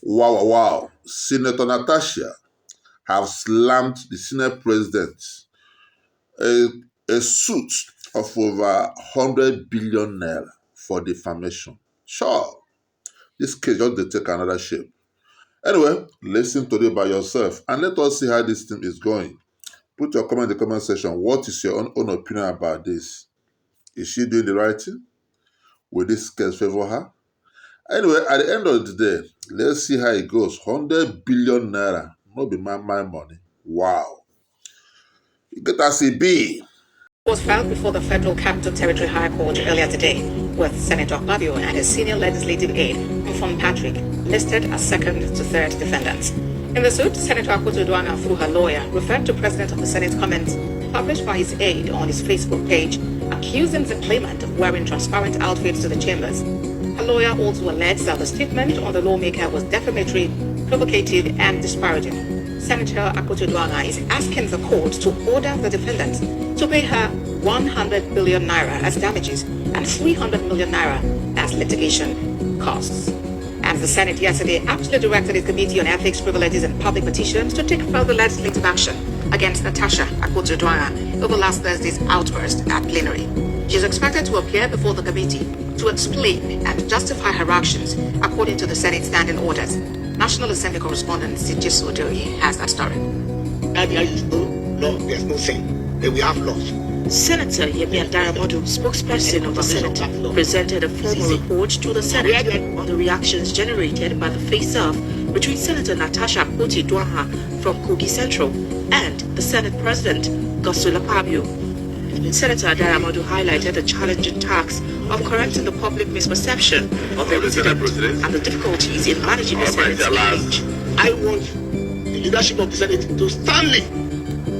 Wow, wow, wow. Senator Natasha have slammed the Senate President a, a suit of over 100 billion naira for defamation. Sure, this case just to take another shape. Anyway, listen to it by yourself and let us see how this thing is going. Put your comment in the comment section. What is your own opinion about this? Is she doing the right thing? Will this case favor her? Anyway, at the end of the day, let's see how it goes. 100 billion naira. Not be my money. Wow. You get as it be. Was filed before the Federal Capital Territory High Court earlier today, with Senator Akpabio and his senior legislative aide, Mfon Patrick, listed as second to third defendants. In the suit, Senator Akpabio, through her lawyer, referred to President of the Senate's comments published by his aide on his Facebook page, accusing the claimant of wearing transparent outfits to the chambers. Her lawyer also alleged that the statement on the lawmaker was defamatory, provocative, and disparaging. Senator Akpabio is asking the court to order the defendants to pay her 100 billion naira as damages and 300 million naira as litigation costs. And the Senate yesterday actually directed its Committee on Ethics, Privileges and Public Petitions to take further legislative action against Natasha Akpabio over last Thursday's outburst at plenary. She is expected to appear before the committee to explain and justify her actions according to the Senate standing orders. National Assembly correspondent Sijis Odoye has that story. There is no law, there's no sin. We have laws. Senator Yemi Adaramodu, spokesperson of the Senate, presented a formal report to the Senate on the reactions generated by the face-off between Senator Natasha Akpabio from Kogi Central and the Senate President Godswill Akpabio. Senator Adaramodu highlighted the challenging task of correcting the public misperception of the president and the difficulties in managing the Senate's image. I want the leadership of the Senate to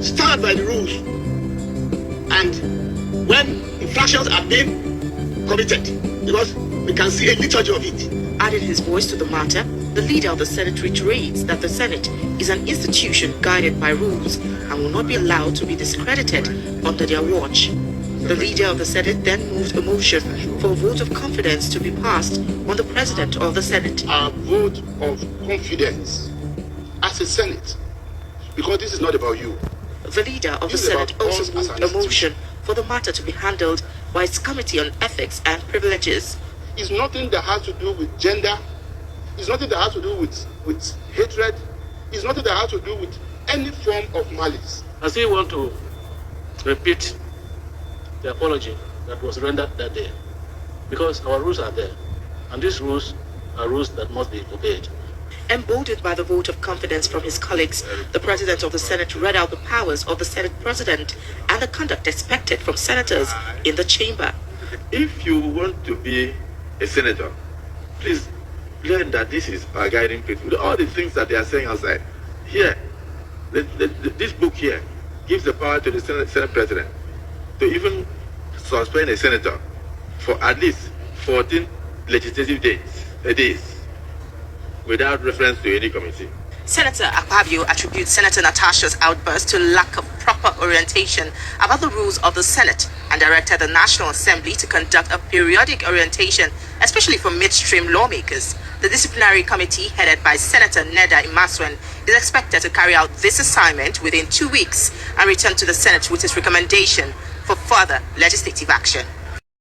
stand by the rules. And when infractions are being committed, because we can see a liturgy of it. Adding his voice to the matter, the leader of the Senate reiterates that the Senate is an institution guided by rules and will not be allowed to be discredited under their watch. The leader of the Senate then moved a motion for a vote of confidence to be passed on the President of the Senate. A vote of confidence as a Senate, because this is not about you. The leader of the Senate also moved a motion for the matter to be handled by its Committee on Ethics and Privileges. It's nothing that has to do with gender. It's nothing that has to do with hatred. It's nothing that has to do with any form of malice. I still want to repeat the apology that was rendered that day, because our rules are there, and these rules are rules that must be obeyed. Emboldened by the vote of confidence from his colleagues, the President of the Senate read out the powers of the Senate President and the conduct expected from senators in the chamber. If you want to be a senator, please learn that this is our guiding principle. All the things that they are saying outside, here, this book here gives the power to the Senate President to even suspend a senator for at least 14 legislative days without reference to any committee. Senator Akpabio attributes Senator Natasha's outburst to lack of proper orientation about the rules of the Senate and directed the National Assembly to conduct a periodic orientation, especially for midstream lawmakers. The disciplinary committee, headed by Senator Neda Imaswen, is expected to carry out this assignment within 2 weeks and return to the Senate with its recommendation for further legislative action.